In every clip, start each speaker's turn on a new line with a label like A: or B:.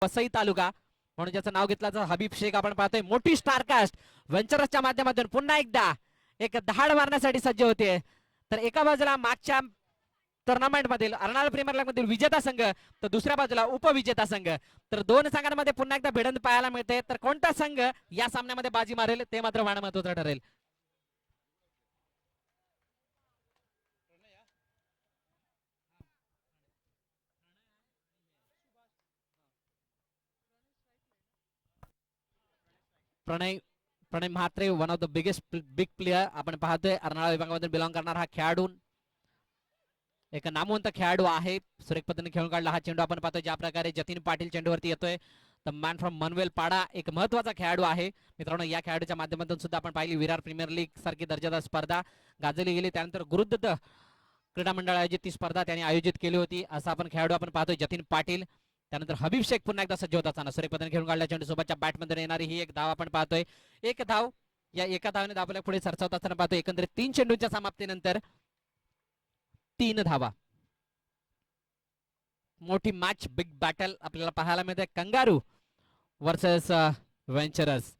A: वसई तालुका म्हणून ज्याचं नाव घेतलं तर हबीब शेख आपण पाहतोय मोठी स्टारकास्ट व्हेंचरच्या माध्यमातून पुन्हा एकदा एक दहाड मारण्यासाठी सज्ज होते। तर एका बाजूला मागच्या टुर्नामेंट मधील अर्नाळा प्रीमियर लीग मधील विजेता संघ तर दुसऱ्या बाजूला उपविजेता संघ, तर दोन संघांमध्ये पुन्हा एकदा भिडंत पाहायला मिळते। तर कोणता संघ या सामन्यामध्ये बाजी मारेल ते मात्र पाहणं महत्त्वाचं ठरेल। Pranay Pranay Mhatre one of the big player आपण पाहतोय अर्नाळा विभागामधून बिलॉंग करणारा हा खेळाडू एक नामवंत खेळाडू आहे। सुरेख पद्धतीने खेळून काढला हा चेंडू आपण पाहतोय ज्या प्रकारे जतीन पाटील चेंडूवरती येतोय। द मॅन फ्रॉम मनवेल पाडा एक महत्वाचा खेळाडू आहे मित्रांनो। या खेळाडूच्या माध्यमातून सुद्धा आपण पाहिली विरार प्रीमियर लीग सारखी दर्जादार स्पर्धा गाजवली गेली। त्यानंतर गुरुदत्त क्रीडा मंडळ आयोजित ती स्पर्धा त्यांनी आयोजित केली होती। असा आपण खेळाडू आपण पाहतोय जतीन पाटील। त्यानंतर हबीब शेख पुन्हा एकदा सज्ज होत असताना सुरेख पद्धतीने खेळून काढल्या चेंडू सोबतच्या बॅटमध्ये येणारी ही एक धाव आपण पाहतोय। एक धाव या एका धावाने धावल्या पुढे सरसावत असताना पाहतोय। एकंदरीत 3 चेंडूंच्या समाप्तीनंतर 3 धावा। मोठी मॅच बिग बॅटल आपल्याला पाहायला मिळते कंगारू वर्सेस व्हेंचरर्स।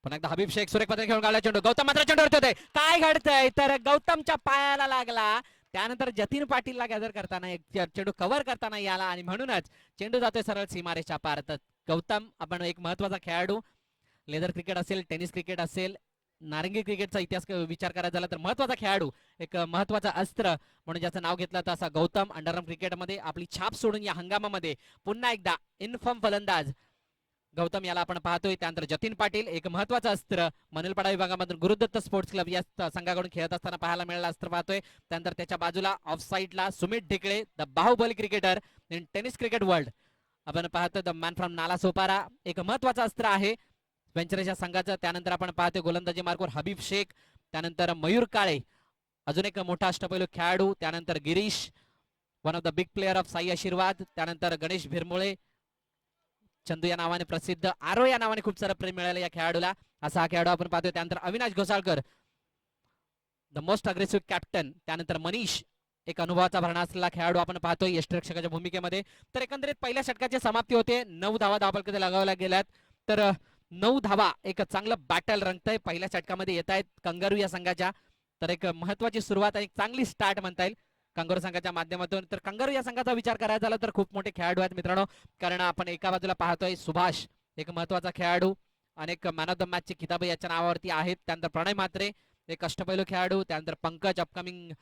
A: पुन्हा एकदा हबीब शेख सुरेख पद्धतीने खेळून काढला चेंडू गौतम मात्र चेंडूवरती होते। काय घडतंय तर गौतमच्या पायाला लागला। त्यानंतर जतीन पाटीलला गॅदर करताना एक चेंडू कव्हर करताना याला आणि म्हणूनच चेंडू जातोय सरळ सीमारेषा पार। तर गौतम आपण एक महत्वाचा खेळाडू लेदर क्रिकेट असेल टेनिस क्रिकेट असेल नारंगी क्रिकेटचा इतिहास विचार करायचा झाला तर महत्वाचा खेळाडू एक महत्वाचा अस्त्र म्हणून ज्याचं नाव घेतलं तर असा गौतम अंडरआर्म क्रिकेटमध्ये आपली छाप सोडून या हंगामामध्ये पुन्हा एकदा इनफॉर्म फलंदाज गौतम याला आपण पाहतोय। त्यानंतर जतीन पाटील एक महत्वाचं अस्त्र मनलपाडा विभागामधून गुरुदत्त स्पोर्ट्स क्लब या संघाकडून खेळत असताना पाहायला मिळालं अस्त्र पाहतोय। त्यानंतर त्याच्या बाजूला ऑफ साईडला Sumit Dhikale the Baahubali cricketer in tennis cricket world आपण पाहतोय। The man from Nala Sopara एक महत्वाचं अस्त्र आहे व्हेंचरच्या संघाचं। त्यानंतर आपण पाहतोय गोलंदाजी मार्कवर हबीब शेख, त्यानंतर मयूर काळे अजून एक मोठा अष्टपैलू खेळाडू, त्यानंतर Girish one of the big player of Sai आशीर्वाद, त्यानंतर गणेश भिरमुळे चंदू या नावाने प्रसिद्ध, आरो या नावाने खूप सारं प्रेम मिळालं या खेळाडूला असा हा खेळाडू आपण पाहतोय। त्यानंतर Avinash Ghosalkar the most aggressive captain, त्यानंतर मनीष एक अनुभवाचा भरणा असलेला खेळाडू आपण पाहतोय यष्टिरक्षकाच्या भूमिकेमध्ये। तर एकंदरीत पहिल्या षटकाची समाप्ती होते 9 धावा धावफलकात लगावल्या गेल्यात। तर 9 धावा एक चांगलं बॅटल रंगतंय पहिल्या षटकामध्ये येत आहेत कंगारू या संघाच्या। तर एक महत्वाची सुरुवात आणि चांगली स्टार्ट म्हणता येईल कंगारू संघाच्या माध्यमातून। तर कंगारू या संघाचा विचार करायचा झाला तर खूप मोठे खेळाडू आहेत मित्रांनो, कारण आपण एका बाजूला पाहतोय सुभाष एक महत्वाचा खेळाडू, अनेक मॅन ऑफ द मॅचचे किताब याच्या नावावरती आहेत। त्यानंतर प्रणय म्हात्रे एक अष्टपैलू खेळाडू, त्यानंतर पंकज अपकमिंग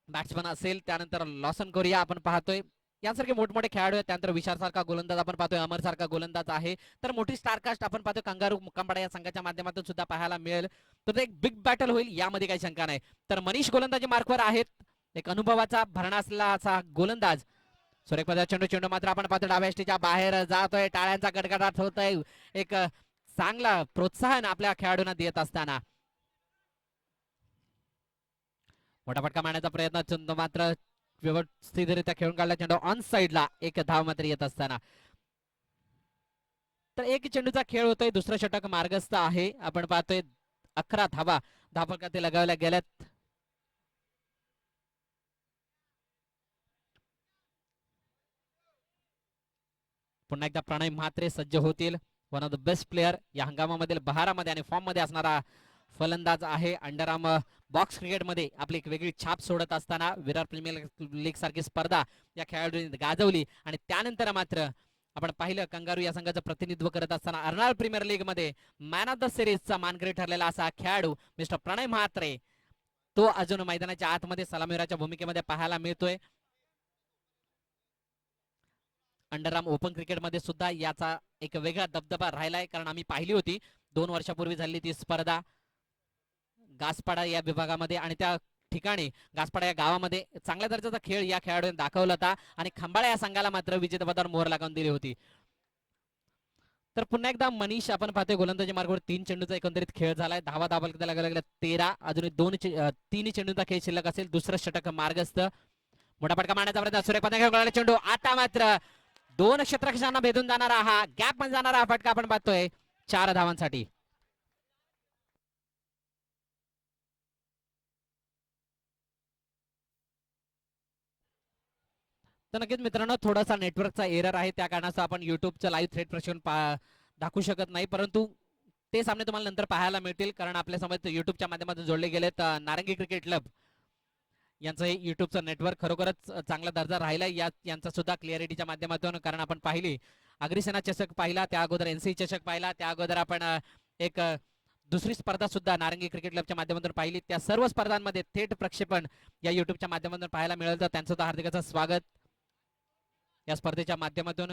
A: बॅट्समन असेल, त्यानंतर लॉसन कोरिया आपण पाहतोय यासारखे मोठमोठे खेळाडू आहेत। त्यानंतर विशाल सारखा गोलंदाज आपण पाहतोय, अमर सारखा गोलंदाज आहे। तर मोठी स्टारकास्ट आपण पाहतोय कंगारू मुक्कामपाडा या संघाच्या माध्यमातून सुद्धा पाहायला मिळेल। तर एक बिग बॅटल होईल यामध्ये काही शंका नाही। तर मनीष गोलंदाजी मार्कवर आहेत, एक अनुभवाचा भरणा असलेला असा गोलंदाज। सुरेख चेंडू चेंडू मात्र आपण पाहतो डाव्या एसटीच्या बाहेर जातोय, टाळ्यांचा गडगडाट होतोय, एक चांगला प्रोत्साहन आपल्या खेळाडूंना देत असताना मोठा फटका मारण्याचा प्रयत्न चंदू मात्र व्यवस्थितरित्या खेळून काढला चेंडू ऑन साईडला एक धाव मात्र येत असताना। तर एक चेंडूचा खेळ होतोय, दुसरं षटक मार्गस्थ आहे आपण पाहतोय 11 धावा धावफलकात लगावल्या गेल्यात। पुन्हा एकदा प्रणय म्हात्रे सज्ज होतील, one of the best player या हंगामामधील बहारामध्ये आणि फॉर्म मध्ये असणारा फलंदाज आहे। अंडरआर्म बॉक्स क्रिकेटमध्ये आपली एक वेगळी छाप सोडत असताना विरार प्रीमियर लीग सारखी स्पर्धा या खेळाडूंनी गाजवली आणि त्यानंतर मात्र आपण पाहिलं कंगारू या संघाचं प्रतिनिधित्व करत असताना अर्नाळा प्रीमियर लीग मध्ये मॅन ऑफ द सिरीजचा मानकरी ठरलेला असा खेळाडू मिस्टर प्रणय म्हात्रे तो अजून मैदानाच्या आतमध्ये सलामीवीराच्या भूमिकेमध्ये पाहायला मिळतोय। अंडरआर्म ओपन क्रिकेटमध्ये सुद्धा याचा एक वेगळा दबदबा राहिलाय, कारण आम्ही पाहिली होती 2 वर्षापूर्वी झाली ती स्पर्धा गासपाडा या विभागामध्ये आणि त्या ठिकाणी गासपाडा या गावामध्ये चांगल्या दर्जाचा खेळ या खेळाडूंनी दाखवला होता आणि खंबाळा या संघाला मात्र विजेतेपदावर मोहर लागून दिली होती। तर पुन्हा एकदा मनीष आपण पाहतोय गोलंदाजी मार्गावर 3 चेंडूचा एकंदरीत खेळ झालाय, धावा धावफलकात लागल्या 13, अजून 3 चेंडूचा खेळ शिल्लक असेल, दुसरं षटक मार्गस्थ। मोठा फटका मारण्याचा प्रयत्न सुरेख पद्धतीने खेळून काढला चेंडू आता मात्र 2 क्षेत्ररक्षकांना भेदून जाणारा हा गॅप मध्ये जाणारा हा फटका आपण पाहतोय 4 धावांसाठी। तर नक्कीच मित्रांनो थोडासा नेटवर्कचा एरर आहे, त्या कारणास्तव आपण युट्यूबचं लाईव्ह थेट प्रक्षेपण दाखवू शकत नाही, परंतु ते सामने तुम्हाला नंतर पाहायला मिळतील, कारण आपल्यासमोर युट्यूबच्या माध्यमातून जोडले गेलेत नारंगी क्रिकेट क्लब यांचं हे युट्यूबचं नेटवर्क खरोखरच चांगला दर्जा राहिला यांचा सुद्धा क्लिअरिटीच्या माध्यमातून, कारण आपण पाहिली अग्रिसेना चषक पाहिला, त्या अगोदर एनसी चषक पाहिला, त्या अगोदर आपण एक दुसरी स्पर्धा सुद्धा नारंगी क्रिकेट क्लबच्या माध्यमातून पाहिली, त्या सर्व स्पर्धांमध्ये थेट प्रक्षेपण या युट्यूबच्या माध्यमातून पाहायला मिळेल, तर त्यांचं सुद्धा हार्दिक स्वागत या स्पर्धेच्या माध्यमातून.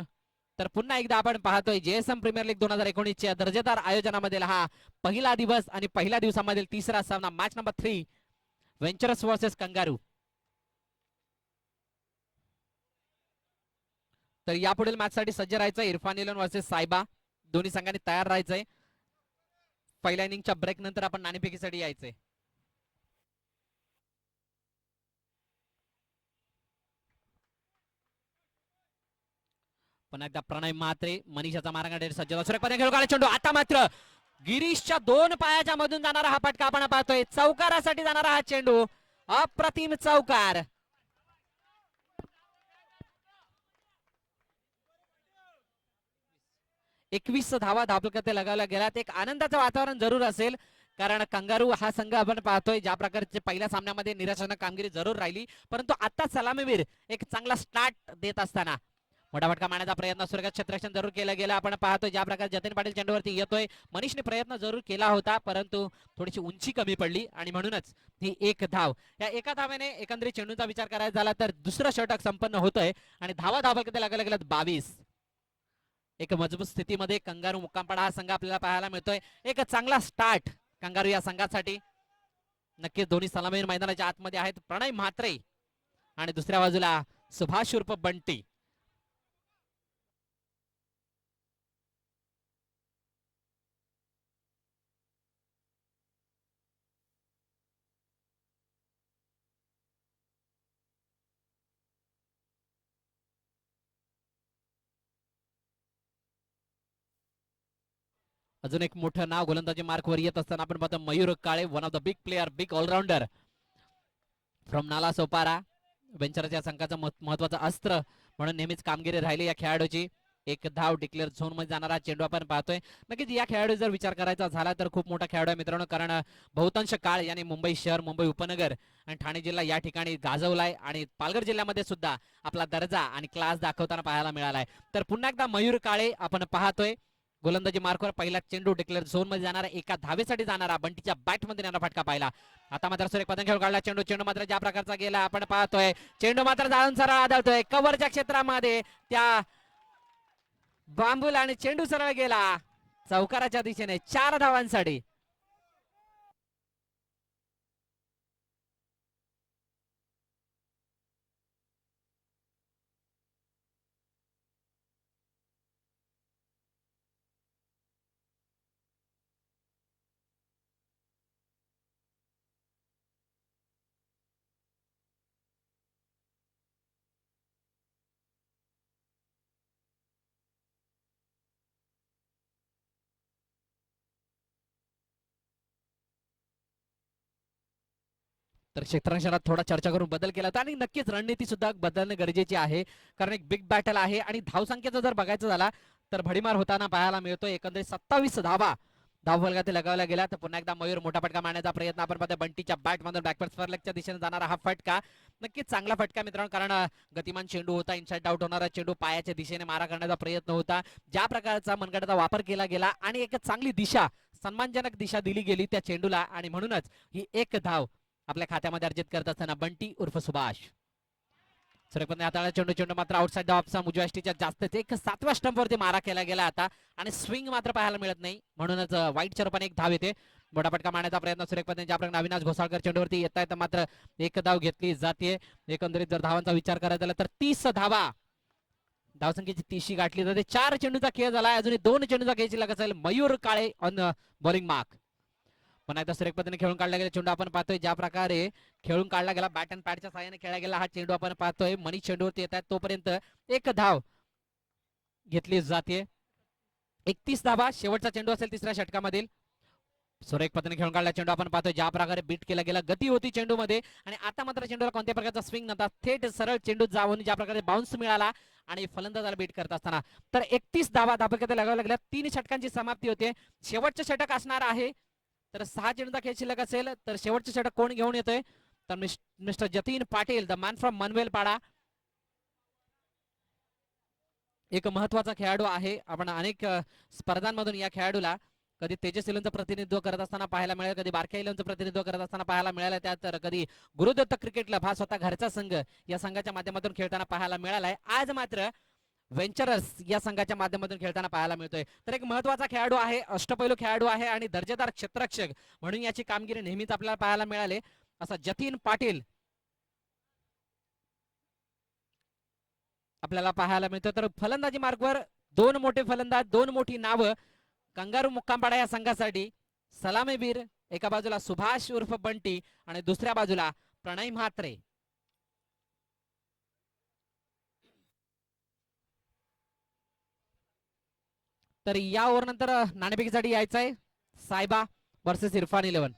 A: तर पुन्हा एकदा आपण पाहतोय जेएसएम प्रीमियर लीग 2019च्या दर्जेदार आयोजनामधील हा पहिला दिवस आणि पहिल्या दिवसामधील तिसरा सामना, मॅच नंबर 3 वेंचरस वर्सेस कंगारू. तर यापुढील मॅच साठी सज्ज राहायचं, इरफान इलेव्हन वर्सेस सायबा, दोन्ही संघांनी तयार राहायचंय. पहिल्या इनिंगच्या ब्रेक नंतर आपण नाणेफेकीसाठी यायचंय. पण एकदा प्रणय म्हात्रे मनीषाचा मार्गाडे सज्ज सुरेखपणे खेळू काढला चेंडू, आता मात्र गिरीशच्या दोन पायाच्या मधून जाणारा हा फटका आपण पाहतोय, चौकारासाठी जाणारा हा चेंडू, अप्रतिम चौकार. एकवीस धावा धाबकते लगावल्या गेल्यात. एक आनंदाचं वातावरण जरूर असेल, कारण कंगारू हा संघ आपण पाहतोय ज्या प्रकारचे पहिल्या सामन्यामध्ये निराशाजनक कामगिरी जरूर राहिली, परंतु आता सलामीवीर एक चांगला स्टार्ट देत असताना मोठा फटका मारण्याचा प्रयत्न सुरेख क्षेत्ररक्षण जरूर केला गेला. आपण पाहतोय ज्या प्रकारे जतीन पाटील चेंडूवरती येतोय, मनीषने प्रयत्न जरूर केला होता, परंतु थोडीशी उंची कमी पडली आणि म्हणूनच ही एक धाव. या एका धावेने एकंदरीत चेंडूचा विचार करायचा झाला तर दुसरं षटक संपन्न होतोय आणि धावा धाबकते लगायला गेल्यात 22. एक मजबूत स्थितीमध्ये कंगारू मुक्कामपाडा हा संघ आपल्याला पाहायला मिळतोय. एक चांगला स्टार्ट कंगारू या संघासाठी. नक्कीच दोन्ही सलामीवीर मैदानाच्या आतमध्ये आहेत, प्रणय म्हात्रे आणि दुसऱ्या बाजूला सुभाष उर्फ बंटी. अजून एक मोठं नाव गोलंदाजी मार्कवर येत असताना आपण पाहतो Mayur Kale, one of the big player, big allrounder from Nala Sopara. वेंचरच्या संघाचं महत्वाचं अस्त्र म्हणून नेहमीच कामगिरी राहिली या खेळाडूची. एक धाव डिक्लेअर झोन मध्ये जाणारा चेंडू आपण पाहतोय. नक्कीच या खेळाडू जर विचार करायचा झाला तर खूप मोठा खेळाडू आहे मित्रांनो, कारण बहुतांश काळ याने मुंबई शहर, मुंबई उपनगर आणि ठाणे जिल्हा या ठिकाणी गाजवलाय आणि पालघर जिल्ह्यामध्ये सुद्धा आपला दर्जा आणि क्लास दाखवताना पाहायला मिळालाय. तर पुन्हा एकदा मयूर काळे आपण पाहतोय गोलंदाजी मार्कवर पहिला चेंडू डिक्लेअर झोन मध्ये जाणारा, एका धावेसाठी जाणारा, बंटीच्या बॅट मध्ये येणारा फटका पाहिला. आता मात्र सुरेख पतंग खेळ काढला चेंडू, चेंडू मात्र ज्या प्रकारचा गेला आपण पाहतोय, चेंडू मात्र जाळून सरळ आदळतोय कव्हरच्या क्षेत्रामध्ये, त्या बांबूला आणि चेंडू सरळ गेला चौकाराच्या दिशेने 4 धावांसाठी. तर क्षेत्ररक्षणात थोडा चर्चा करून बदल केला होता आणि नक्कीच रणनीती सुद्धा बदलणे गरजेचे आहे, कारण एक बिग बॅटल आहे. आणि धावसंख्येचा जर बघायचं झाला तर भडीमार होताना पाहायला मिळतोय. एकंदरीत 27 धावा धावफलकात लगावल्या गेल्या. तर पुन्हा एकदा मयूर मोठा फटका मारण्याचा प्रयत्न आपण पाहतोय, बंटीच्या बॅट मधून बॅकवर्ड स्क्वेअरलेगच्या दिशेने जाणारा हा फटका नक्कीच चांगला फटका मित्रांनो, कारण गतिमान चेंडू होता, इनसाइड आउट होणारा चेंडू, पायाच्या दिशेने मारा करण्याचा प्रयत्न होता, ज्या प्रकारचा मनगटाचा वापर केला गेला आणि एक चांगली दिशा, सन्मानजनक दिशा दिली गेली त्या चेंडूला आणि म्हणूनच ही एक धाव आपल्या खात्यामध्ये अर्जित करत असताना बंटी उर्फ सुभाष. सुरेखपणे हाताळला चेंडू, चेंडू मात्र आउटसाइड द ऑफ उजव्या स्टिकच्या जास्तच एक 7व्या स्टंपवरती मारा केला गेला आता आणि स्विंग मात्र पाहायल्या मिळत नाही, म्हणूनच वाईटच्या रूपाने एक धाव येते. मोठा फटका मारण्याचा प्रयत्न सुरेखपणे ज्या प्रकारे अविनाश घोसाळकर चेंडूवरती येत आहे, मात्र एक धाव घेतली जाते. एकंदरीत जर धावांचा विचार करायचा झाला तर 30 धावा धावसंख्येची 30 गाठली जाते. 4 चेंडूचा खेळ झाला, अजूनही 2 चेंडूचा खेळची लागत असेल. मयूर काळे ऑन बॉलिंग मार्क. पुन्हा एकदा सुरेख पद्धतीने खेळून काढला गेला चेंडू आपण पाहतोय, ज्या प्रकारे खेळून काढला गेला बॅट अँड पॅडच्या साहाय्याने खेळला गेला हा चेंडू आपण पाहतोय. मनीष चेंडूवरती येत आहेत तोपर्यंत एक धाव घेतली जाते. 31 धावा शेवटचा चेंडू असेल तिसऱ्या षटकामधील. सुरेख पद्धतीने खेळून काढला चेंडू आपण पाहतोय ज्या प्रकारे बीट केला गेला, गती होती चेंडूमध्ये आणि आता मात्र चेंडूला कोणत्या प्रकारचा स्विंग नव्हता, थेट सरळ चेंडू जाऊन ज्या प्रकारे बाउन्स मिळाला आणि फलंदाजाला बीट करत असताना तर 31 धावा धाबक्यात लगाव्या लागल्या. 3 षटकांची समाप्ती होते. शेवटचे षटक असणार आहे. तर 6 चेंडूचा खेळ शिल्लक असेल तर शेवटचे षटक कोण घेऊन येतोय तर mister Jatin Patil, the man from Manvelpada. एक महत्वाचा खेळाडू आहे. आपण अनेक स्पर्धांमधून या खेळाडूला कधी तेजस इलेव्हनचं प्रतिनिधित्व करत असताना पाहायला मिळेल, कधी बारक्या इलेव्हनचं प्रतिनिधित्व करत असताना पाहायला मिळालं, त्यात तर कधी गुरुदत्त क्रिकेट क्लब हा स्वतः घरचा संघ या संघाच्या माध्यमातून खेळताना पाहायला मिळालाय. आज मात्र वेंचरर्स या संघाच्या माध्यमातून खेळताना पाहायला मिळतोय. तर एक महत्वाचा खेळाडू आहे, अष्टपैलू खेळाडू आहे आणि दर्जेदार क्षेत्ररक्षक म्हणून याची कामगिरी नेहमीच आपल्याला पाहायला मिळाले असा जतीन पाटील आपल्याला पाहायला मिळतं. तर फलंदाजी मार्गवर 2 मोठे फलंदाज, 2 मोठी नावं कंगारू मुक्कामपाडा या संघासाठी. सलामीवीर एका बाजूला सुभाष उर्फ बंटी आणि दुसऱ्या बाजूला प्रणय म्हात्रे. तर या ओव्हर नंतर नाणेफेकीसाठी यायचंय सायबा वर्सेस इरफान 11.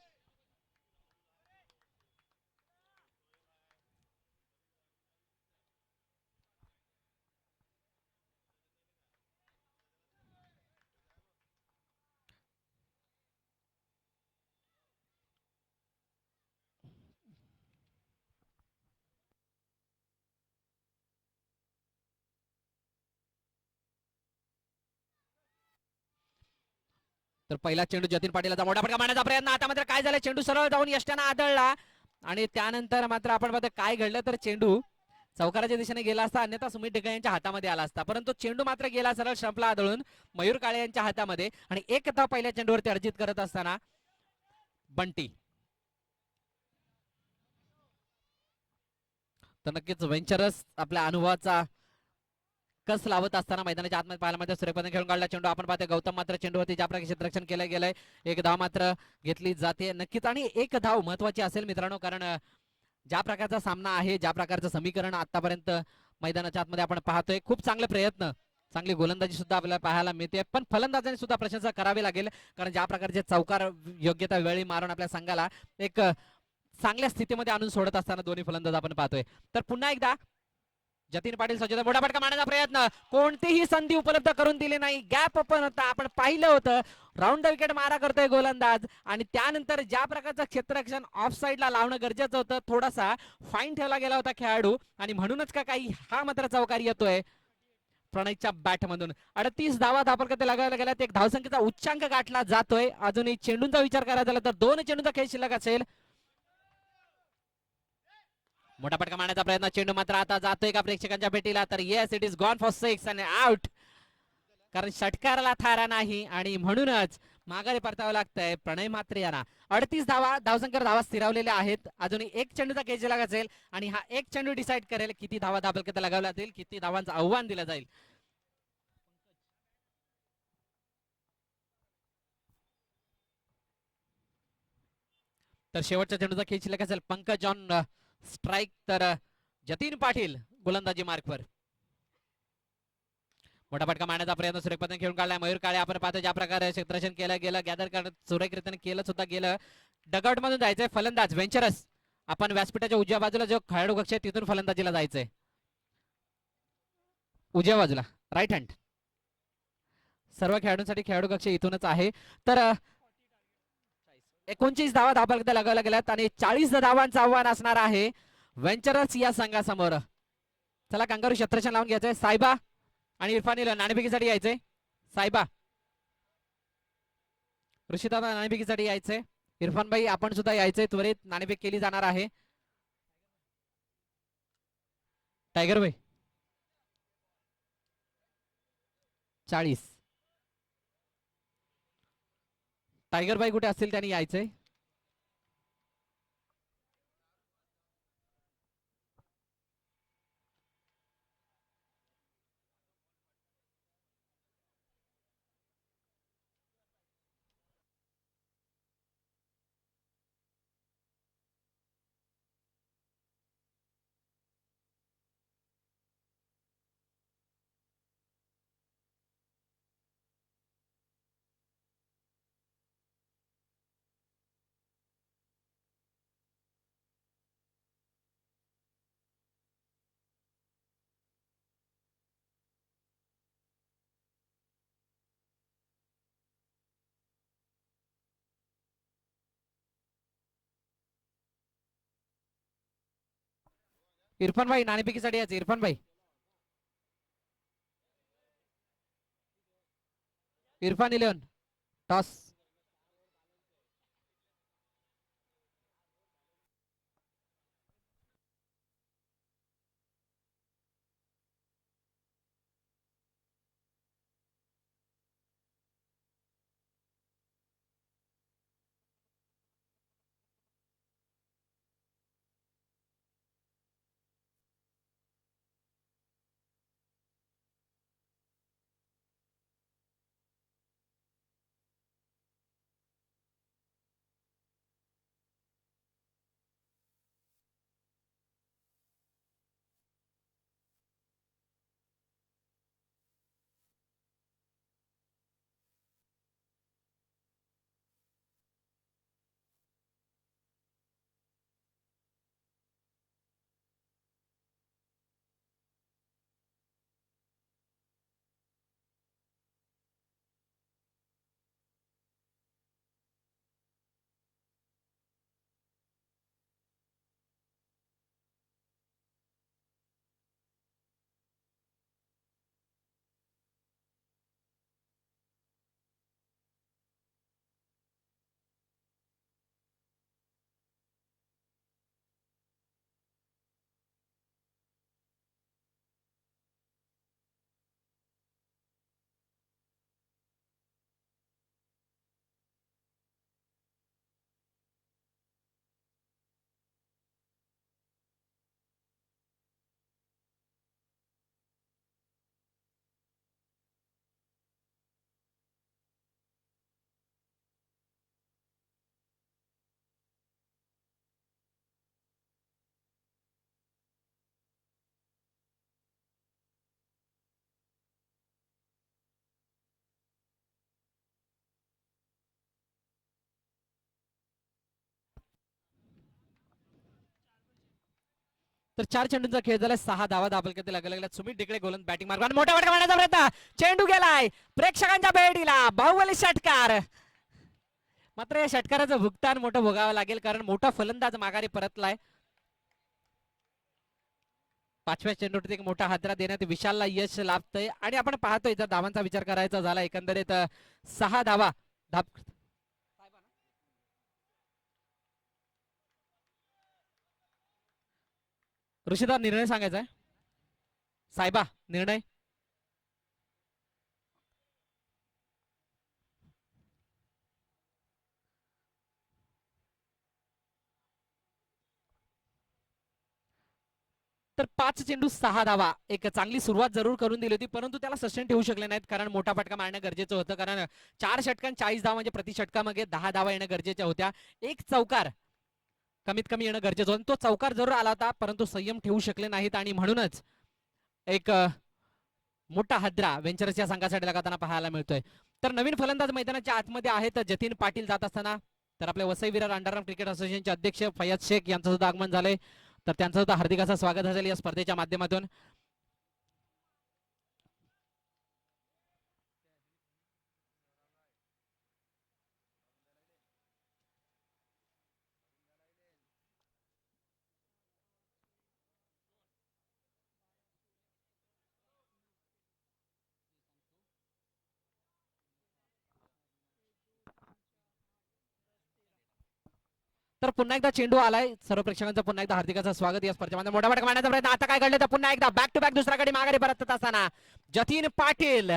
A: तर पहिला चेंडू जतीन पाटीलचा मोठा फटका मारण्याचा प्रयत्न, आता मात्र काय झालं, चेंडू सरळ जाऊन यष्ट्यानं आदळला आणि त्यानंतर मात्र आपण बघतो काय घडलं, तर चेंडू चौकाराच्या दिशेने गेला असता, अन्यथा सुमित ढेकळे यांच्या हातामध्ये आला असता, परंतु चेंडू मात्र गेला सरळ स्टंपला आदळून मयूर काळे यांच्या हातामध्ये आणि एक धाव पहिल्या चेंडूवरती अर्जित करत असताना बंटी. तर नक्कीच वेंचरस आपल्या अनुभवाचा कस लावत असताना मैदानाच्या आतमध्ये पाहायला मिळतं. सुरेखपणे खेळून काढला चेंडू आपण पाहतो गौतम मात्र चेंडूवरती ज्या प्रकारे क्षेत्ररक्षण केलं गेलंय, एक धाव मात्र घेतली जाते नक्कीच आणि एक धाव महत्वाची असेल मित्रांनो, कारण ज्या प्रकारचा सामना आहे, ज्या प्रकारचं समीकरण आतापर्यंत मैदानाच्या आतमध्ये आपण पाहतोय, खूप चांगले प्रयत्न, चांगली गोलंदाजी सुद्धा आपल्याला पाहायला मिळते, पण फलंदाजांनी सुद्धा प्रशंसा करावी लागेल, कारण ज्या प्रकारचे चौकार योग्यता वेळी मारून आपल्या संघाला एक चांगल्या स्थितीमध्ये आणून सोडत असताना दोन्ही फलंदाज आपण पाहतोय. तर पुन्हा एकदा जतीन पाटील सज्जता, मोठा फटका मारण्याचा प्रयत्न, कोणतीही संधी उपलब्ध करून दिली नाही, गॅप ओपन होता, आपण पाहिलं होतं राऊंड द विकेट मारा करतोय गोलंदाज आणि त्यानंतर ज्या प्रकारचं क्षेत्ररक्षण ऑफ साईडला लावणं गरजेचं होतं, थोडासा फाईन ठेवला गेला होता खेळाडू आणि म्हणूनच का काही हा मात्र चौकार येतोय प्रणयच्या बॅट मधून. 38 धावा धापरकते लागायला गेल्यात, एक धावसंख्येचा उच्चांक गाठला जातोय. अजूनही चेंडूंचा विचार करायचा झाला तर 2 चेंडूंचा खेळ शिल्लक असेल. मोठा फटका मारण्याचा प्रयत्न, चेंडू मात्र आता जातोय का प्रेक्षकांच्या भेटीला, तर yes it is gone for 6 आणि आउट, कारण षटकाराला थारा नाही आणि म्हणूनच माघारी परतावं लागतंय प्रणय म्हात्रे यांना. 38 धावा धावसंख्येवर धावा स्थिरावलेल्या आहेत. अजून एक चेंडूचा खेळ शिल्लक असेल आणि हा एक चेंडू डिसाईड करेल किती धावा धाबलकेत लगावला जाईल, किती धावांचं आव्हान दिलं जाईल. तर शेवटच्या चेंडूचा खेळ शिल्लक असेल. पंकज ऑन स्ट्राईक, तर जतीन पाटील गोलंदाजी मार्कवर. मोठा फटका मारण्याचा प्रयत्न सुरेख पद्धतीने खेळून काढलाय मयूर काळे. आपण पाहतो ज्या प्रकारे क्षेत्ररक्षण केलं गेलं, गॅदर करत सुरेखरीतीने केलं सुद्धा गेलं. डगआउट मधून जायचंय फलंदाज वेंचरस. आपण व्यासपीठाच्या उजव्या बाजूला जो खेळाडू कक्ष आहे तिथून फलंदाजीला जायचंय, उजव्या बाजूला राईट हँड. सर्व खेळाडूंसाठी खेळाडू कक्ष इथूनच आहे. तर 29 धावा धाबा लगावल्या गेल्यात आणि 40 धावांचं आव्हान असणार आहे वेंचरर्स या संघासमोर. चला कंगारू क्षेत्ररक्षण लावून घ्यायचंय. सायबा आणि इरफानीला नाणेफेकीसाठी यायचंय. सायबा, ऋषिदादा नाणेफेकीसाठी यायचंय. इरफान भाई आपण सुद्धा यायचंय, त्वरित नाणेफेक केली जाणार आहे. टायगर भाई 40, टायगर भाई कुठे असतील त्यांनी यायचंय. इरफान भाई नाणेफेकीसाठी यायचं. इरफान भाई, इरफान 11 टॉस. तर 4 चेंडूंचा खेळ झाला. 6 धावा दाबलकेतील लागलेल्या सुमित डिकडे गोलंदाज बॅटिंग मार्ग आणि मोठा फटका मारण्याचा प्रयत्न. चेंडू गेलाय प्रेक्षकांच्या भेटीला. बाहुबली षटकार. मात्र या षटकाराचं भुगतान मोठं भोगावं लागेल कारण मोठा फलंदाज माघारी परतलाय. 5व्या चेंडूवरती एक मोठा हादरा देण्यात विशालला यश लाभतंय आणि आपण पाहतोय जर धावांचा विचार करायचा झाला एकंदरीत 6 धावा ऋषीदार निर्णय सांगायचा आहे. साहेबा निर्णय. तर 5 चेंडू 6 धावा एक चांगली सुरुवात जरूर करून दिली होती परंतु त्याला सस्टेन ठेवू शकले नाहीत कारण मोठा फटका मारणं गरजेचं होतं कारण 4 षटकां 40 धावा म्हणजे प्रति षटकामागे 10 धावा येणं गरजेच्या होत्या. एक चौकार कमीत कमी येणं गरजेचं होतं. तो चौकार जरूर आला होता परंतु संयम ठेवू शकले नाहीत आणि म्हणूनच एक मोठा हद्रा वेंचर्स या संघासाठी लगाताना पाहायला मिळतोय. तर नवीन फलंदाज मैदानाच्या आतमध्ये आहेत जतीन पाटील जात असताना तर आपले वसई विरार अंडरआर्म क्रिकेट असोसिएशनचे अध्यक्ष फैयाज शेख यांचं सुद्धा आगमन झालंय. तर त्यांचं सुद्धा हार्दिक असं स्वागत असेल या स्पर्धेच्या माध्यमातून. तर पुन्हा एकदा चेंडू आलाय. सर्व प्रेक्षकांचं पुन्हा एकदा हार्दिकाचं स्वागत या स्पर्धेमध्ये. मोठा फटका मारण्याचा प्रयत्न आता काय घडलं तर पुन्हा एकदा बॅक टू बॅक दुसऱ्याकडे माघारी परतत असताना जतीन पाटील.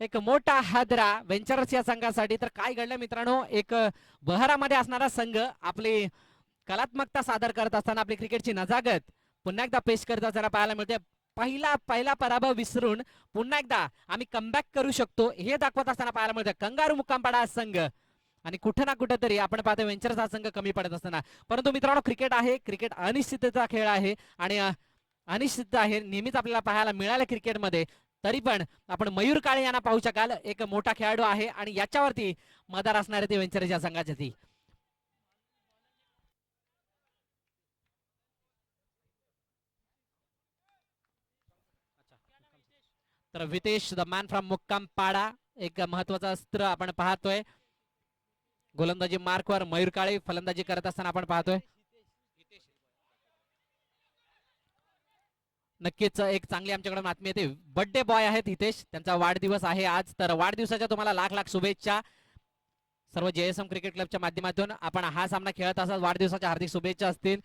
A: एक मोठा हादरा वेंचर्स या संघासाठी. तर काय घडलं मित्रांनो एक बहरामध्ये असणारा संघ आपली कलात्मकता सादर करत असताना आपली क्रिकेटची नजाकत पुन्हा एकदा पेश करत असताना पाहायला मिळते. पहिला पराभव विसरून पुन्हा एकदा आम्ही कमबॅक करू शकतो हे दाखवत असताना पाहायला मिळतं कंगारू मुक्कामपाडा संघ. आणि कुठे ना कुठे तरी आपण पाहतो वेंचर्स हा संघ कमी पडत असताना. परंतु मित्रांनो क्रिकेट आहे. क्रिकेट अनिश्चिततेचा खेळ आहे आणि अनिश्चित आहे नेहमीच आपल्याला पाहायला मिळालं क्रिकेटमध्ये. तरी पण आपण मयूर काळे यांना पाहू शकाल. एक मोठा खेळाडू आहे आणि याच्यावरती मदार असणारे ते वेंचर्स या संघाचे ती. तर वितेश द मॅन फ्रॉम मुक्कामपाडा एक महत्वाचा अस्त्र आपण पाहतोय. गोलंदाजी मार्कवर मयूर काळे फलंदाजी करत असताना आपण पाहतोय. नक्कीच एक चांगली आमच्याकडे बातमी येते. बर्थडे बॉय आहेत हितेश, त्यांचा वाढदिवस आहे आज. तर वाढदिवसाच्या तुम्हाला लाख लाख शुभेच्छा. सर्व JSM क्रिकेट क्लबच्या माध्यमातून आपण हा सामना खेळत असाल, वाढदिवसाच्या हार्दिक शुभेच्छा असतील.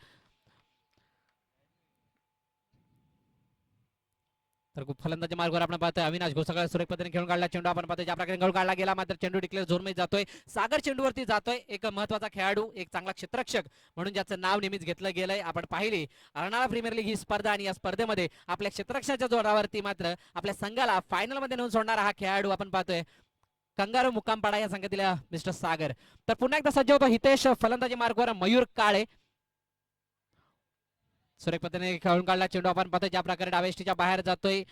A: तर खूप फलंदाजी मार्गावर आपण पाहतोय अविनाश घोसाळ सुरेख पद्धतीने खेळून काढला चेंडू. आपण पाहतोय ज्या प्रकारे गोल काढला गेला, मात्र चेंडू डिक्लेअर झोनमध्ये जातोय. सागर चेंडूवरती जातोय. एक महत्वाचा खेळाडू, एक चांगला क्षेत्ररक्षक म्हणून ज्याचं नाव नेहमीच घेतलं गेलंय. आपण पाहिली अर्नाळा प्रीमियर लीग ही स्पर्धा आणि या स्पर्धेमध्ये आपल्या क्षेत्ररक्षणाच्या जोरावरती मात्र आपल्या संघाला फायनल मध्ये नेऊन सोडणारा हा खेळाडू आपण पाहतोय कंगारू मुक्कामपाडा या संघातील मिस्टर सागर. तर पुन्हा एकदा सज्ज होतो हितेश. फलंदाजी मार्गावर मयूर काळे सुरेख पद्धतीने खेळून काढला चेंडू. आपण पाहतोय ज्या प्रकारे डावेष्टीच्या बाहेर जातोय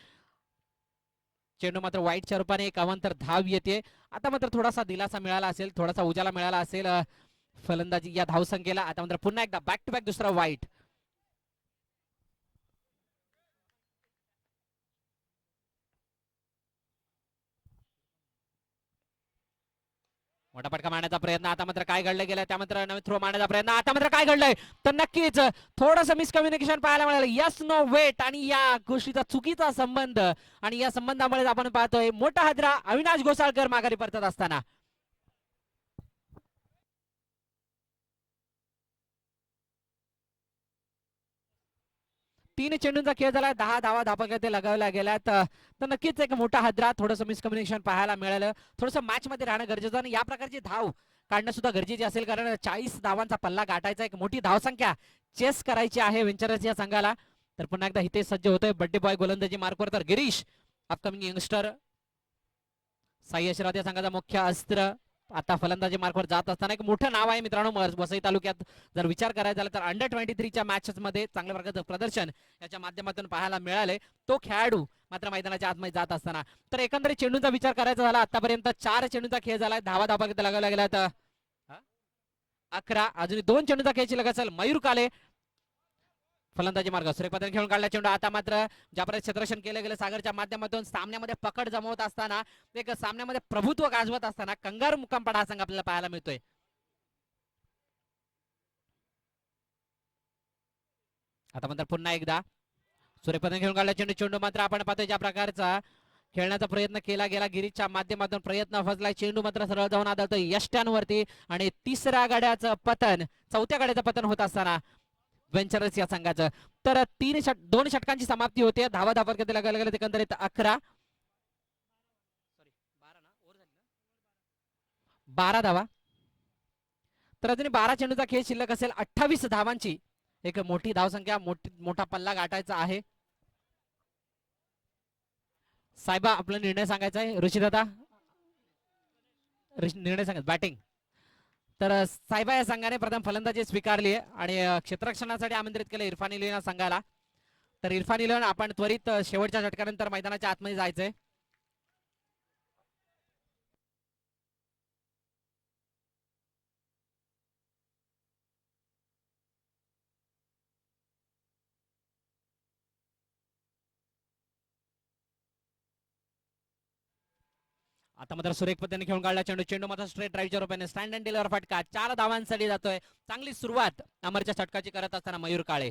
A: चेंडू, मात्र वाईटच्या रूपाने एक अवांतर धाव येते. आता मात्र थोडासा दिलासा मिळाला असेल, थोडासा उजाला मिळाला असेल फलंदाजी या धावसंख्येला. आता मात्र पुन्हा एकदा बॅक टू बॅक दुसरा वाईट. मोठा फटका मारण्याचा प्रयत्न. आता मात्र काय घडलं गेलं, त्या मात्र नवीन थ्रो मारण्याचा प्रयत्न. आता मात्र काय घडलंय तर नक्कीच थोडंसं मिसकम्युनिकेशन पाहायला मिळालं. यस नो वेट आणि या गोष्टीचा चुकीचा संबंध, आणि या संबंधामुळे आपण पाहतोय मोठा हादरा अविनाश घोसाळकर माघारी परतत असताना. तीन चेंडूंचा खेळ झाला, 10 धावा धापगती लगावल्या गेल्यात. तर नक्कीच एक मोठा हादरा, थोडंसं मिसकम्युनिकेशन पाहायला मिळालं. थोडंसं मॅच मध्ये राहणं गरजेचं आणि या प्रकारची धाव काढणं सुद्धा गरजेची असेल, कारण 40 धावांचा पल्ला गाठायचा, एक मोठी धावसंख्या चेस करायची आहे वेंचरर्स या संघाला. तर पुन्हा एकदा इथे सज्ज होतोय बड्डे बॉय गोलंदाजी मार्कवर. तर गिरीश अपकमिंग यंगस्टर साई आशीर्वाद या संघाचा मुख्य अस्त्र आता फलंदाजी मार्कवर जात असताना एक मोठं नाव आहे मित्रांनो वसई तालुक्यात. जर विचार करायचा झाला तर अंडर-23च्या मॅचेस मध्ये चांगल्या प्रकारचं प्रदर्शन याच्या माध्यमातून पाहायला मिळाले. तो खेळाडू मात्र मैदानाच्या आतमध्ये जात असताना. तर एकंदरीत चेंडूचा विचार करायचा झाला आतापर्यंत 4 चेंडूचा खेळ झालाय, धावा लगावल्या गेल्या. 11 अजूनही 2 चेंडूचा खेळ शिल्लक असेल. मयूर काले फलंदाजी मार्ग सुरेख पद्धतीने खेळून काढला चेंडू. आता मात्र ज्या प्रकारे क्षेत्ररक्षण केलं गेलं सागरच्या माध्यमातून सामन्यामध्ये पकड जमवत असताना, एक सामन्यामध्ये प्रभुत्व गाजवत असताना कंगारू मुक्कामपाडा हा संघ आपल्याला पाहायला मिळतोय. आता मात्र पुन्हा एकदा सुरेख पद्धतीने खेळून काढला चेंडू. चेंडू मात्र आपण पाहतोय ज्या प्रकारचा खेळण्याचा प्रयत्न केला गेला गिरीच्या माध्यमातून प्रयत्न फसलाय. चेंडू मात्र सरळ जाऊन आदळतोय यष्ट्यांवरती आणि तिसऱ्या गाड्याचं पतन, चौथ्या गाड्याचं पतन होत असताना वेंचरर्स या संघाचं. तर 2 षटकांची समाप्ती होते. धावा धापत लगायला गेले एकंदरीत 11 12 धावा. तर अजून 12 चेंडूचा खेळ शिल्लक असेल. 28 धावांची एक मोठी धावसंख्या, मोठा पल्ला गाठायचा आहे. साहेबा आपला निर्णय सांगायचा आहे. ऋषीदादा निर्णय सांगा बॅटिंग. तर साहेबा या संघाने प्रथम फलंदाजी स्वीकारली आहे आणि क्षेत्ररक्षणासाठी आमंत्रित केलं इरफान इलेव्हन या संघाला. तर इरफान इलेव्हन आपण त्वरित शेवटच्या षटकानंतर मैदानाच्या आतमध्ये जायचंय. आता मात्र सुरेख पद्धतीने खेळून काढला चेंडू. चेंडू मात्र स्ट्रेट ड्राईव्हच्या रूपाने स्टँड अँड डिलिव्हर फटका 4 धावांसाठी जातोय. चांगली सुरुवात अमरच्या षटकाची करत असताना मयूर काळे.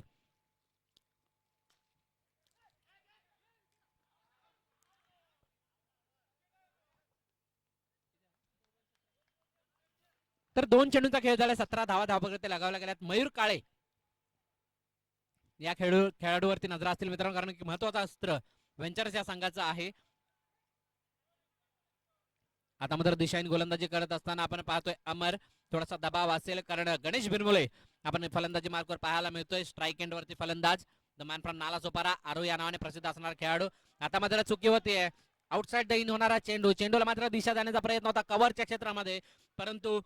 A: तर 2 चेंडूचा खेळ झाला, 17 धावा धावपगती लगावल्या गेल्यात. मयूर काळे या खेळाडूवरती नजर असतील मित्रांनो, कारण की महत्वाचा अस्त्र वेंचर्स या संघाचा आहे. आता मात्र दिशाहीन गोलंदाजी करत असताना आपण पाहतोय अमर थोडासा दबाव असेल, कारण गणेश बिरमुले आपण फलंदाजी मार्कवर पाहायला मिळतोय. स्ट्राईक एंड वरती फलंदाज the man from Nala Sopara आरो या नावाने प्रसिद्ध असणारा खेळाडू. आता मात्र चुकी होते, आउटसाइड द इन होणारा चेंडू. चेंडूला मात्र दिशा देण्याचा प्रयत्न होता कव्हरच्या क्षेत्रामध्ये, परंतु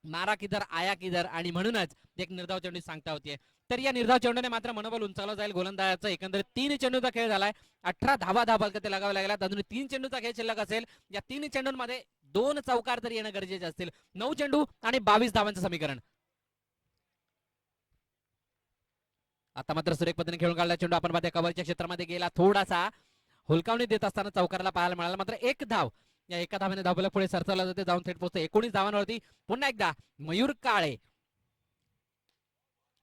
A: मारा किधर आया किधर, आणि म्हणूनच एक निर्धाव चेंडू सांगता होतीये. तर या निर्धाव चेंडूने मात्र मनोबल उंचावलं जाईल गोलंदाजाचं. एकंदरीत 3 चेंडूचा खेळ झालाय, 18 धावा धाबलकते लगावल्या गेल्यात. अजून 3 चेंडूचा खेळ शिल्लक असेल. या 3 चेंडूंमध्ये 2 चौकार तरी येणं गरजेचे असतील. 9 चेंडू आणि 22 धावांचं समीकरण. आता मात्र सुरेख पद्धतीने खेळून काढला चेंडू. आपण पाहतोय कव्हरच्या क्षेत्रामध्ये गेला, थोडासा हुलकावणी देत असताना चौकाराला पाहायला मिळाला. मात्र 1 धाव या एका धावाने धावला पुढे सरसावला जाते, जाऊन थेट पोहोचते 19 धावांवरती. पुन्हा एकदा मयूर काळे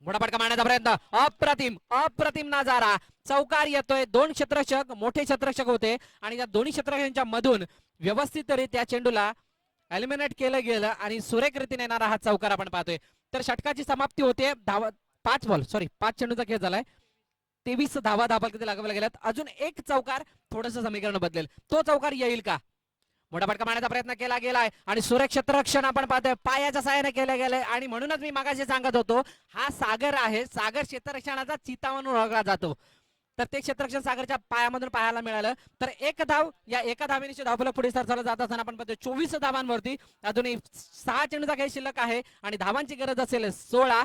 A: मोठा फटका मारण्याचा प्रयत्न, अप्रतिम अप्रतिम नजारा. चौकार येतोय, दोन क्षेत्ररक्षक मोठे क्षेत्ररक्षक होते आणि या दोन्ही क्षेत्ररक्षकांच्या मधून व्यवस्थितरित्या चेंडूला एलिमिनेट केलं गेलं आणि सुरेख रीतीने येणारा हा चौकार आपण पाहतोय. तर षटकाची समाप्ती होते. धावा 5 चेंडूचा खेळ झालाय. 23 धावा धावफलकात लगावल्या गेल्यात. अजून एक चौकार थोडंसं समीकरण बदलेल. तो चौकार येईल का? मोठा फटका मारण्याचा प्रयत्न केला गेलाय आणि सुरेख क्षेत्ररक्षण आपण पाहतोय पायाच्या सहाय्याने केलं गेलंय आणि म्हणूनच मी मागाशी सांगत होतो हा सागर आहे. सागर क्षेत्ररक्षणाचा चिता म्हणून ओळखला जातो. तर ते क्षेत्ररक्षण सागरच्या पायामधून पाहायला मिळालं. तर एक धाव या एका धावेने धावफलक पुढे सरसावलं जात असताना आपण पाहतोय 24 धावांवरती अजूनही 6 चेंडूचा खेळ शिल्लक आहे आणि धावांची गरज असेल 16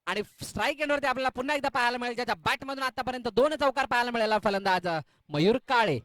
A: आणि स्ट्राईक एंडवरती आपल्याला पुन्हा एकदा पाहायला मिळेल ज्याच्या बॅटमधून आतापर्यंत 2 चौकार पाहायला मिळाला फलंदाज मयूर काळे.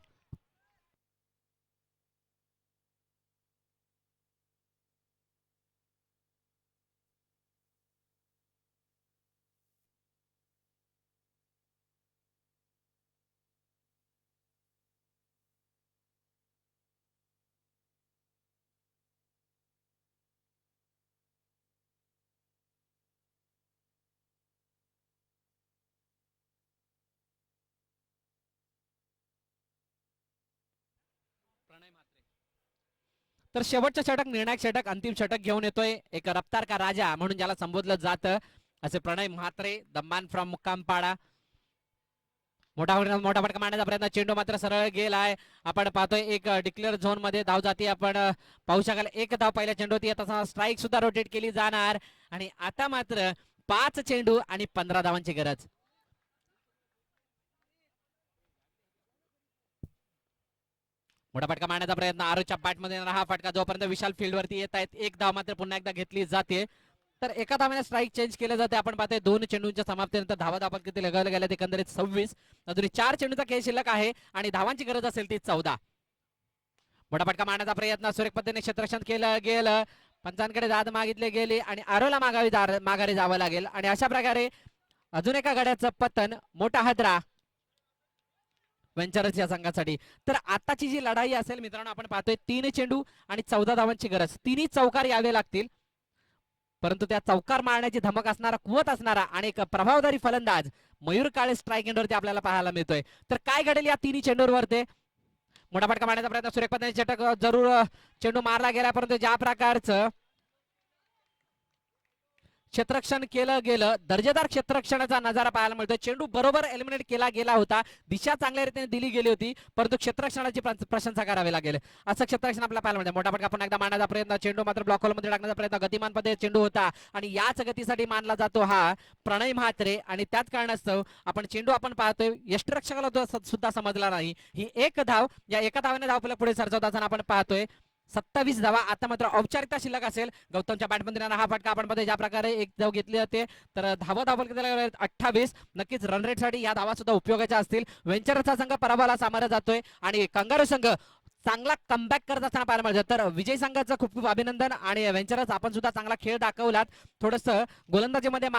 A: तर शेवटचं षटक, निर्णायक षटक, अंतिम षटक घेऊन येतोय एक रफ्तार का राजा म्हणून ज्याला संबोधलं जातं असे प्रणय म्हात्रे, द मॅन फ्रॉम मुक्कामपाडा. मोठा मोठा फटका मारण्याचा प्रयत्न, चेंडू मात्र सरळ गेलाय. आपण पाहतोय एक डिक्लेअर झोन मध्ये धाव जाती आपण पाहू शकाल. एक धाव पहिल्या चेंडूवरती येत असताना स्ट्राईक सुद्धा रोटेट केली जाणार आणि आता मात्र 5 चेंडू आणि 15 धावांची गरज. मोठा फटका मारण्याचा प्रयत्न, आरूच्या बॅटमध्ये हा फटका जोपर्यंत विशाल फील्ड वरती येत आहेत. एक धाव मात्र पुन्हा एकदा घेतली जाते. तर एका धावाने स्ट्राईक चेंज केले जाते. आपण पाहतोय 2 चेंडूंच्या समाप्तीनंतर धावा धावा किती लगावल्या गेल्या एकंदरीत 26. अजून 4 चेंडूचा खेळ शिल्लक आहे आणि धावांची गरज असेल ती 14. मोठा फटका मारण्याचा प्रयत्न, सुरेख पद्धतीने क्षेत्ररक्षण केलं गेलं. पंचांकडे दाद मागितले गेले आणि आरोला माघारी जावं लागेल आणि अशा प्रकारे अजून एका गड्याचं पतन. मोठा हादरा वेंचरस या संघासाठी. तर आताची जी लढाई असेल मित्रांनो, आपण पाहतोय 3 चेंडू आणि 14 धावांची गरज. 3 चौकार यावे लागतील, परंतु त्या चौकार मारण्याची धमक असणारा, कुवत असणारा आणि एक प्रभावदारी फलंदाज मयूर काळे स्ट्राईक एंडवरती आपल्याला पाहायला मिळतोय. तर काय घडेल या 3 चेंडूवरती? मोठा फटका मारण्याचा प्रयत्न, सुरेख पद्धतीने षटक जरूर चेंडू मारला गेला, परंतु ज्या प्रकारचं क्षेत्ररक्षण केलं गेलं, दर्जेदार क्षेत्ररक्षणाचा नजारा पाहायला मिळतोय. चेंडू बरोबर एलिमिनेट केला गेला होता, दिशा चांगल्या रीतीने दिली गेली होती, परंतु क्षेत्ररक्षणाची प्रशंसा करावी लागेल असं क्षेत्ररक्षण आपल्याला पाहायला मिळतं. मोठा फटका पुन्हा एकदा मारण्याचा प्रयत्न, चेंडू मात्र ब्लॉक होलमध्ये टाकण्याचा प्रयत्न, गतिमान पद्धतीने चेंडू होता आणि याच गतीसाठी मानला जातो हा प्रणय म्हात्रे आणि त्याच कारणास्तव आपण चेंडू आपण पाहतोय यष्टिरक्षकाला सुद्धा समजला नाही. ही एक धाव या एका धावाने धावफलक पुढे सरसावत असताना आपण पाहतोय 27 धावा. आता मात्र औपचारिकता शिल्लक असेल. गौतमच्या बॅटमध्ये हा फटका आपण मध्ये ज्या प्रकारे एक धाव घेतली जाते तर धावा धावफलक 28. नक्कीच रन रेट साठी या धावा सुद्धा उपयोगाच्या असतील. वेंचरचा संघ पराभवाला सामोरा जातोय आणि कंगारू संघ चांगला कमबॅक करत असताना पाहायला मिळतं. तर विजय संघाचं खूप खूप अभिनंदन आणि वेंचरस आपण सुद्धा चांगला खेळ दाखवलात. थोडंसं गोलंदाजीमध्ये